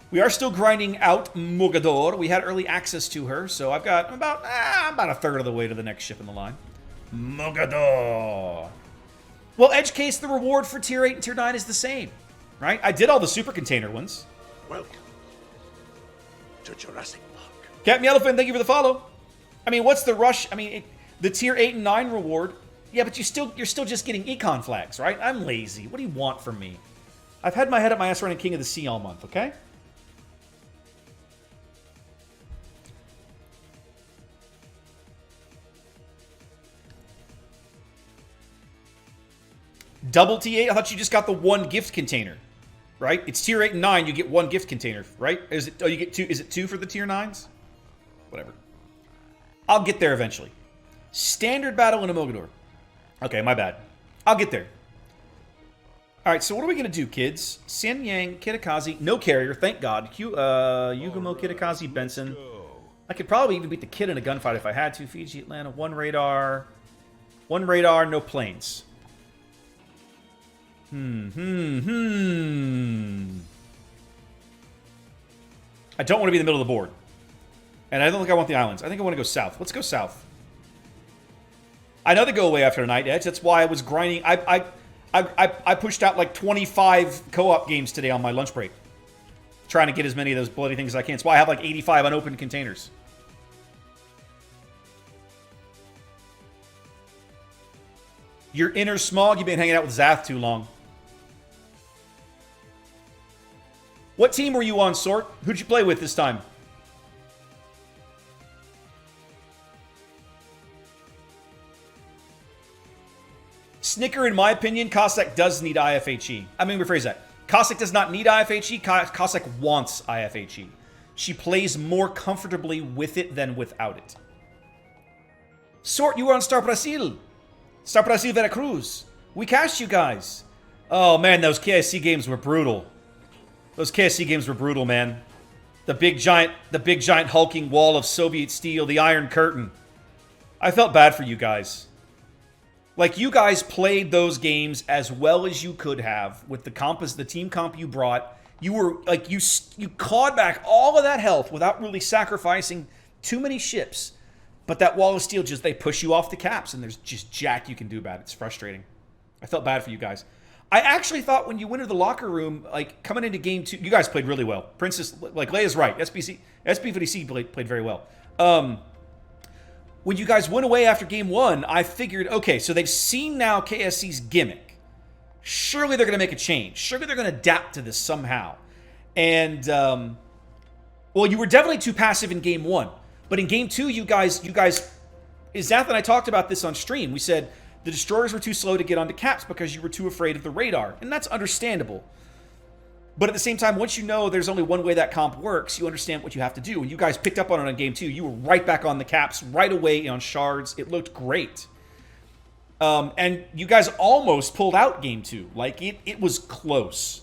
We are still grinding out Mogador. We had early access to her, so I've got about a third of the way to the next ship in the line. Mogador. Well, edge case, the reward for tier 8 and tier 9 is the same, right? I did all the super container ones. Welcome to Jurassic Park. Captain Elephant, thank you for the follow. I mean, what's the rush? I mean, the tier 8 and 9 reward. Yeah, but you're still just getting econ flags, right? I'm lazy. What do you want from me? I've had my head up my ass running King of the Sea all month, okay? Double T8? I thought you just got the one gift container, right? It's tier 8 and 9, you get one gift container, right? Is it? Oh, you get two. Is it two for the tier 9s? Whatever. I'll get there eventually. Standard battle in a Mogador. Okay, my bad. I'll get there. All right, so what are we going to do, kids? San Yang, Kitakazi, no carrier, thank God. Yugumo, Kitakazi, Benson. I could probably even beat the kid in a gunfight if I had to. Fiji, Atlanta, one radar, no planes. I don't want to be in the middle of the board. And I don't think I want the islands. I think I want to go south. Let's go south. I know they go away after a night edge. That's why I was grinding. I pushed out like 25 co-op games today on my lunch break. Trying to get as many of those bloody things as I can. That's why I have like 85 unopened containers. Your inner smog, you've been hanging out with Zath too long. What team were you on, Sort? Who'd you play with this time? Snicker, in my opinion, Cossack does need IFHE. I mean, rephrase that. Cossack does not need IFHE. Cossack wants IFHE. She plays more comfortably with it than without it. Sort, you were on Star Brasil. Star Brasil Veracruz. We cashed you guys. Oh, man, those KSC games were brutal. Those KSC games were brutal, man. The big giant hulking wall of Soviet steel, the Iron Curtain. I felt bad for you guys. Like, you guys played those games as well as you could have with the team comp you brought. You were like you clawed back all of that health without really sacrificing too many ships. But that wall of steel, just they push you off the caps, and there's just jack you can do about it. It's frustrating. I felt bad for you guys. I actually thought when you went into the locker room, like coming into game 2, you guys played really well. Princess, like Leia's right. SB50C played very well. When you guys went away after game 1, I figured, okay, so they've seen now KSC's gimmick. Surely they're going to make a change. Surely they're going to adapt to this somehow. And, well, you were definitely too passive in game 1. But in game 2, you guys, Zath and I talked about this on stream. We said the destroyers were too slow to get onto caps because you were too afraid of the radar. And that's understandable. But at the same time, once you know there's only one way that comp works, you understand what you have to do. And you guys picked up on it on game 2. You were right back on the caps right away on shards. It looked great. And you guys almost pulled out game 2. Like, it was close.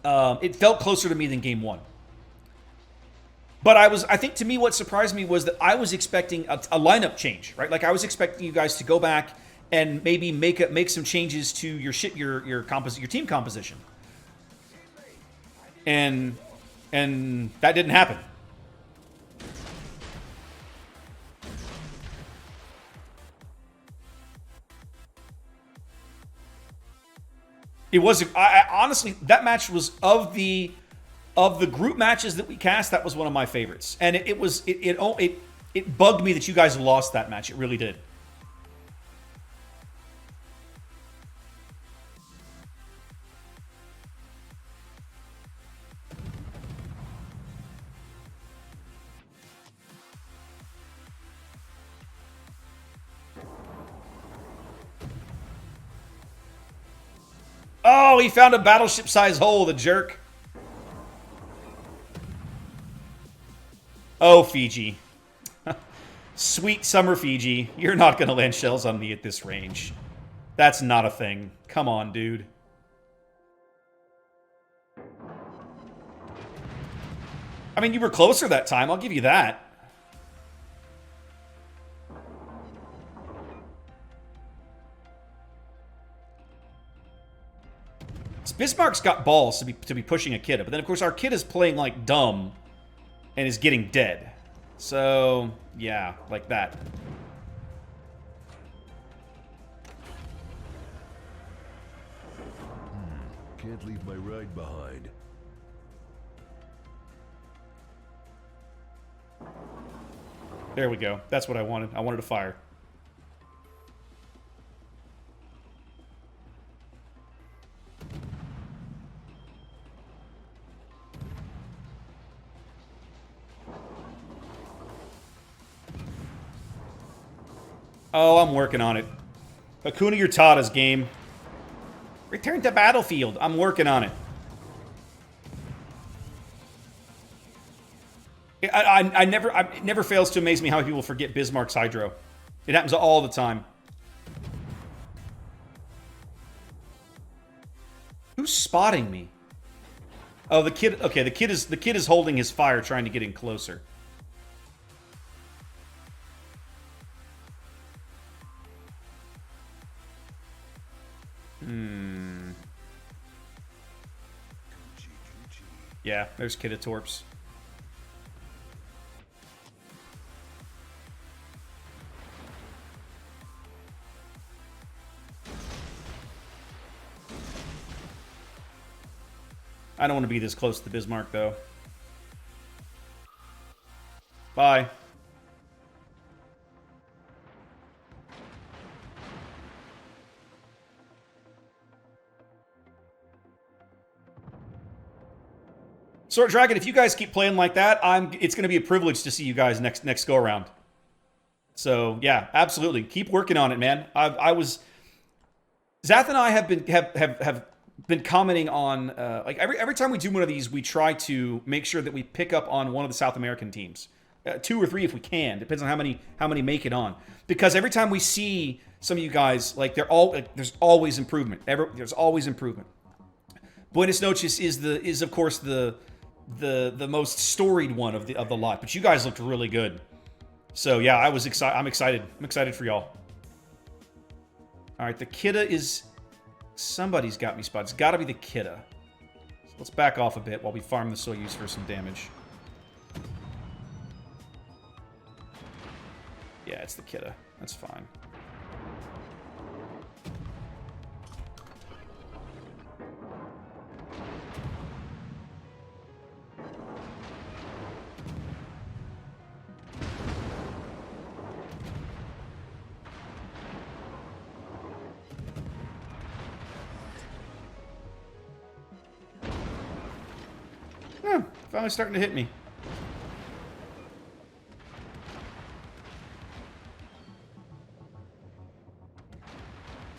It felt closer to me than game 1. But I think to me what surprised me was that I was expecting a lineup change, right? Like, I was expecting you guys to go back and maybe make some changes to your team composition. And that didn't happen. It was honestly, that match was of the group matches that we cast, that was one of my favorites. And it bugged me that you guys lost that match. It really did. Oh, he found a battleship-sized hole, the jerk. Oh, Fiji. Sweet summer Fiji. You're not going to land shells on me at this range. That's not a thing. Come on, dude. I mean, you were closer that time. I'll give you that. Bismarck's got balls to be pushing a Kidda, but then of course our kid is playing like dumb and is getting dead. So yeah, like that. Can't leave my ride behind. There we go. That's what I wanted. I wanted to fire. Oh, I'm working on it. Hakuna Matata's game. Return to battlefield. I'm working on it. It never fails to amaze me how people forget Bismarck's Hydro. It happens all the time. Who's spotting me? Oh, the kid. Okay, the kid is holding his fire, trying to get in closer. Yeah, there's Kidda Torps. I don't want to be this close to Bismarck, though. Bye. Sword Dragon, if you guys keep playing like that, it's going to be a privilege to see you guys next go around. So yeah, absolutely, keep working on it, man. Zath and I have been commenting on like every time we do one of these, we try to make sure that we pick up on one of the South American teams, 2 or 3 if we can. Depends on how many make it on. Because every time we see some of you guys, like there's always improvement. There's always improvement. Buenos Noches is of course the most storied one of the lot, but you guys looked really good. So yeah, I'm excited. I'm excited for y'all. All right, the Kidda is. Somebody's got me spotted. It's got to be the Kidda. So let's back off a bit while we farm the Soyuz for some damage. Yeah, it's the Kidda. That's fine. Finally starting to hit me.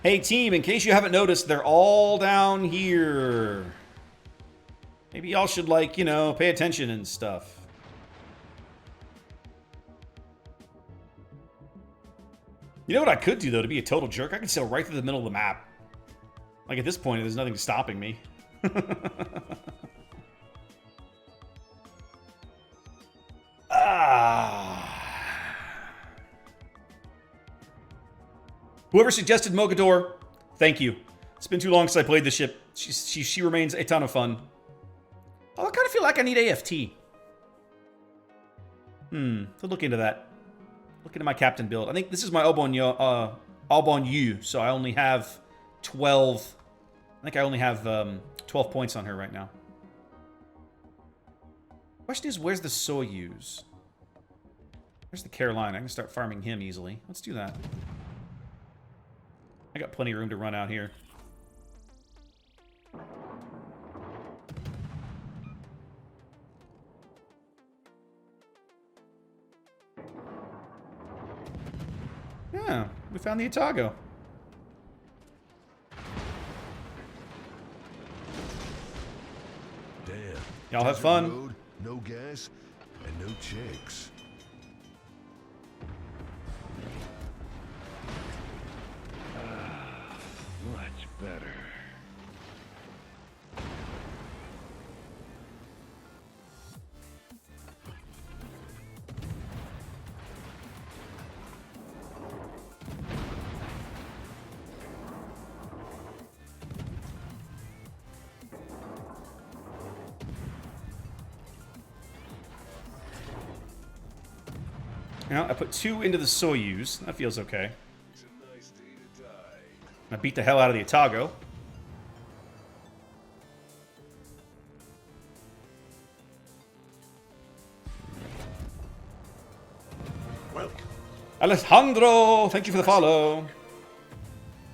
Hey team, in case you haven't noticed, they're all down here. Maybe y'all should, like, you know, pay attention and stuff. You know what I could do, though, to be a total jerk? I could sail right through the middle of the map. Like, at this point, there's nothing stopping me. Whoever suggested Mogador, thank you. It's been too long since I played this ship. She remains a ton of fun. Oh, I kind of feel like I need AFT. So look into that. Look into my captain build. I think this is my Albon U, so I only have 12. I think I only have 12 points on her right now. Question is, where's the Soyuz? Where's the Carolina? I can start farming him easily. Let's do that. I got plenty of room to run out here. Yeah, we found the Otago. Damn. Y'all have fun. Road, no gas, and no chicks. Much better. Now, I put 2 into the Soyuz. That feels okay. It's a nice day to die. I beat the hell out of the Otago. Welcome. Alejandro, thank you for the follow.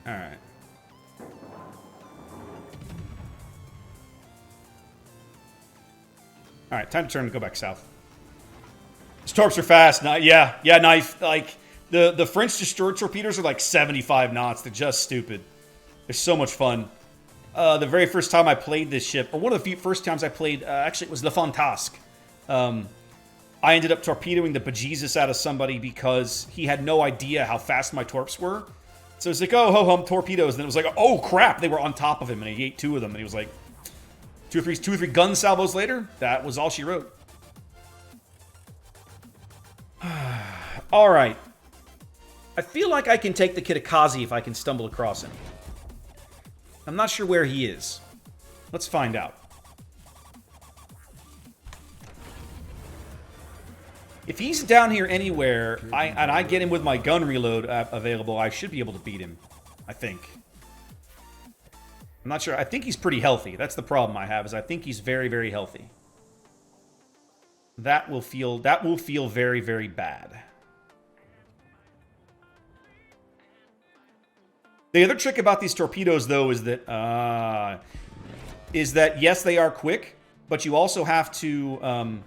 Alright. Alright, time to turn and go back south. These torps are fast. Yeah, knife. Like, the French destroyer torpedoes are like 75 knots. They're just stupid. They're so much fun. The very first time I played this ship, or one of the first times I played, actually it was Le Fantasque. I ended up torpedoing the bejesus out of somebody because he had no idea how fast my torps were. So it's like, oh, ho-hum, torpedoes. And then it was like, oh, crap, they were on top of him, and he ate 2 of them. And he was like, two or three gun salvos later, that was all she wrote. All right. I feel like I can take the Kitakaze if I can stumble across him. I'm not sure where he is. Let's find out. If he's down here anywhere, and I get him with my gun reload available, I should be able to beat him. I think. I'm not sure. I think he's pretty healthy. That's the problem I have, is I think he's very, very healthy. That will feel very, very bad. The other trick about these torpedoes, though, is that yes, they are quick, but you also have to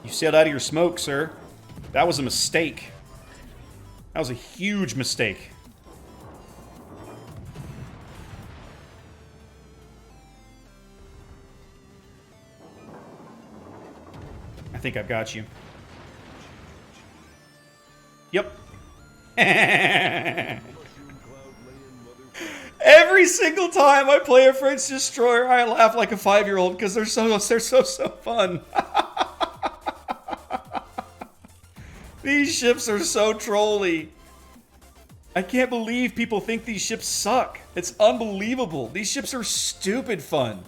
You sailed out of your smoke, sir. That was a mistake. That was a huge mistake. I think I've got you. Yep. Every single time I play a French destroyer, I laugh like a 5-year-old because they're so fun. These ships are so trolly. I can't believe people think these ships suck. It's unbelievable. These ships are stupid fun.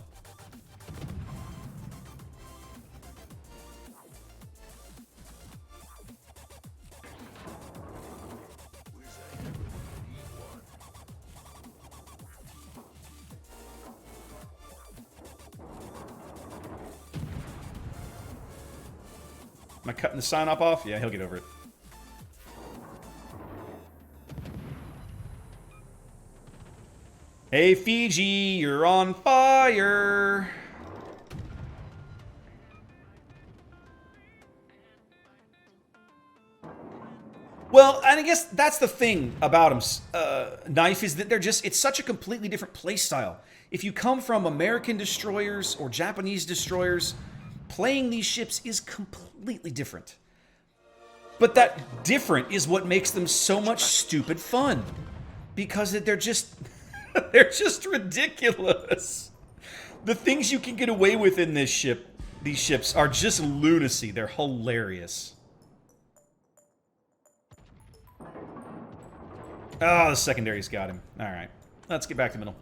Am I cutting the sign-up off? Yeah, he'll get over it. Hey, Fiji, you're on fire. Well, and I guess that's the thing about him, Knife, is that it's such a completely different play style. If you come from American destroyers or Japanese destroyers, playing these ships is completely different. But that different is what makes them so much stupid fun. Because they're just... they're just ridiculous. The things you can get away with in these ships are just lunacy. They're hilarious. Oh, the secondary's got him. Alright. Let's get back to middle.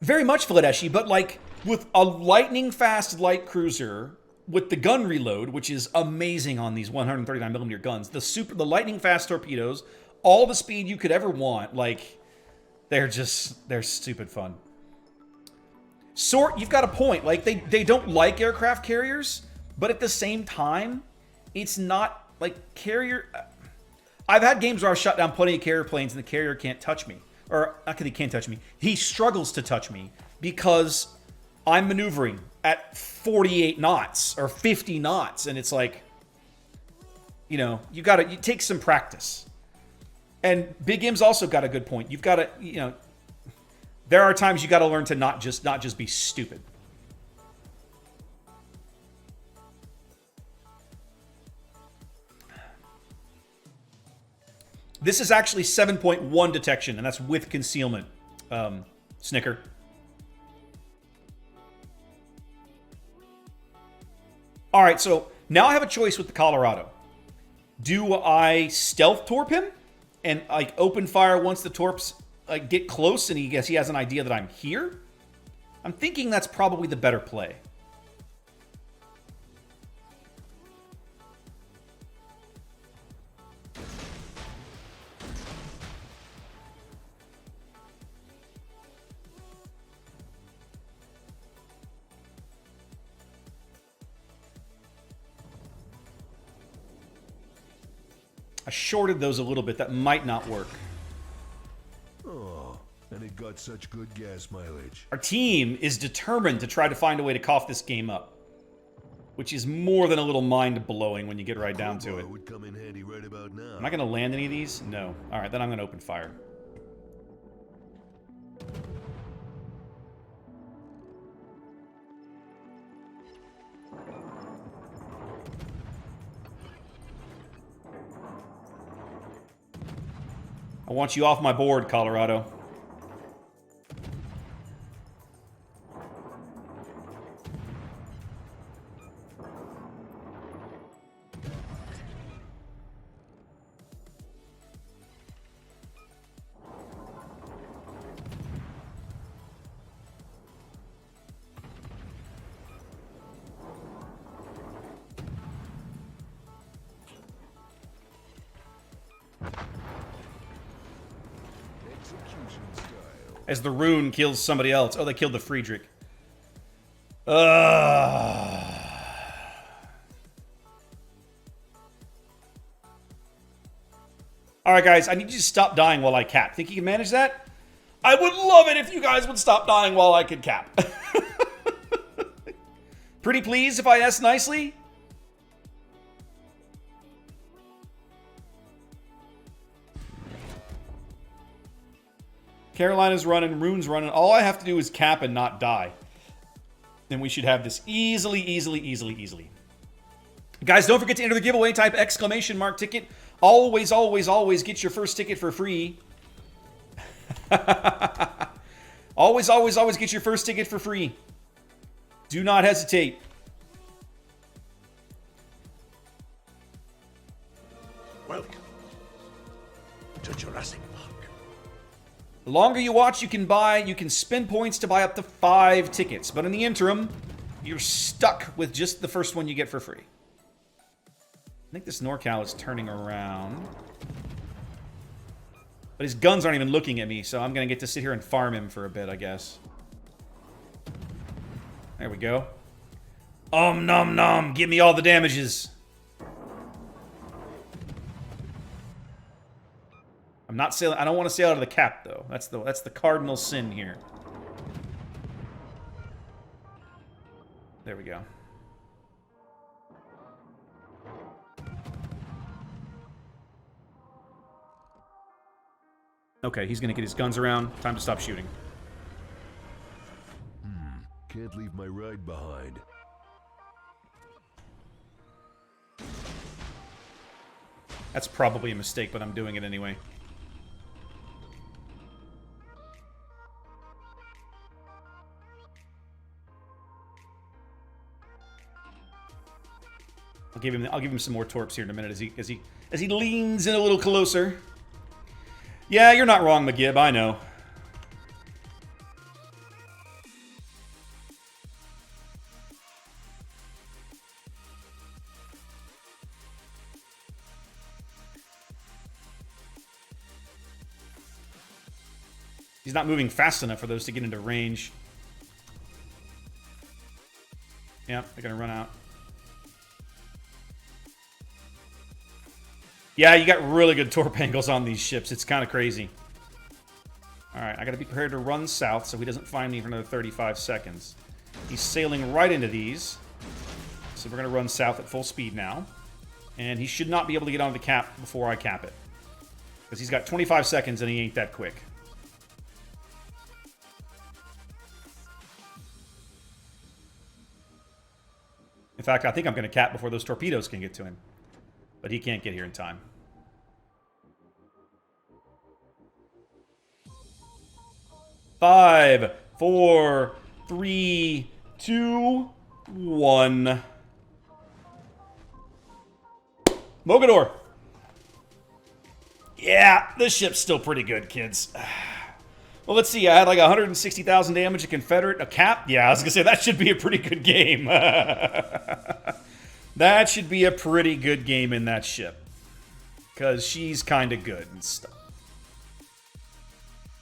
Very much Vladeshi, but like with a lightning-fast light cruiser with the gun reload, which is amazing on these 139mm guns, the lightning-fast torpedoes, all the speed you could ever want, like, they're stupid fun. Sort, you've got a point. Like, they don't like aircraft carriers, but at the same time, it's not, like, carrier... I've had games where I've shot down plenty of carrier planes and the carrier can't touch me. Or, not that he can't touch me. He struggles to touch me because I'm maneuvering at 48 knots or 50 knots. And it's like, you know, you take some practice. And Big M's also got a good point. You've got to, you know, there are times you got to learn to not just be stupid. This is actually 7.1 detection, and that's with concealment. Snicker. All right, so now I have a choice with the Colorado. Do I stealth torp him and like open fire once the torps like get close and he has an idea that I'm here? I'm thinking that's probably the better play. I shorted those a little bit. That might not work. Oh, and it got such good gas mileage. Our team is determined to try to find a way to cough this game up, which is more than a little mind-blowing when you get right down to it. Would come in handy right about now. Am I going to land any of these? No. All right, then I'm going to open fire. I want you off my board, Colorado. Execution style. As the rune kills somebody else. Oh, they killed the Friedrich. Alright, guys, I need you to stop dying while I cap. Think you can manage that? I would love it if you guys would stop dying while I could cap. Pretty please if I ask nicely? Carolina's running, Rune's running. All I have to do is cap and not die. Then we should have this easily, easily, easily, easily. Guys, don't forget to enter the giveaway. Type exclamation mark ticket. Always, always, always get your first ticket for free. Always, always, always get your first ticket for free. Do not hesitate. Welcome to Jurassic Park. The longer you watch, you can spend points to buy up to 5 tickets. But in the interim, you're stuck with just the first one you get for free. I think this NorCal is turning around. But his guns aren't even looking at me, so I'm going to get to sit here and farm him for a bit, I guess. There we go. Nom nom, give me all the damages. I'm not sailing. I don't want to sail out of the cap, though. That's the cardinal sin here. There we go. Okay, he's gonna get his guns around. Time to stop shooting. Can't leave my ride behind. That's probably a mistake, but I'm doing it anyway. I'll give him some more torps here in a minute as he leans in a little closer. Yeah, you're not wrong, McGib, I know. He's not moving fast enough for those to get into range. Yeah, they're gonna run out. Yeah, you got really good torp angles on these ships. It's kind of crazy. Alright, I gotta be prepared to run south so he doesn't find me for another 35 seconds. He's sailing right into these. So we're gonna run south at full speed now. And he should not be able to get onto the cap before I cap it. Because he's got 25 seconds and he ain't that quick. In fact, I think I'm gonna cap before those torpedoes can get to him. But he can't get here in time. 5, 4, 3, 2, 1. Mogador. Yeah, this ship's still pretty good, kids. Well, let's see. I had like 160,000 damage, a Confederate, a cap. Yeah, I was going to say, that should be a pretty good game. That should be a pretty good game in that ship. Because she's kind of good and stuff.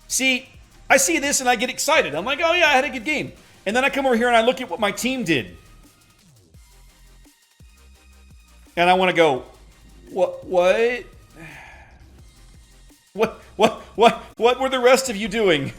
See, I see this and I get excited. I'm like, oh yeah, I had a good game. And then I come over here and I look at what my team did. And I want to go, what? What were the rest of you doing?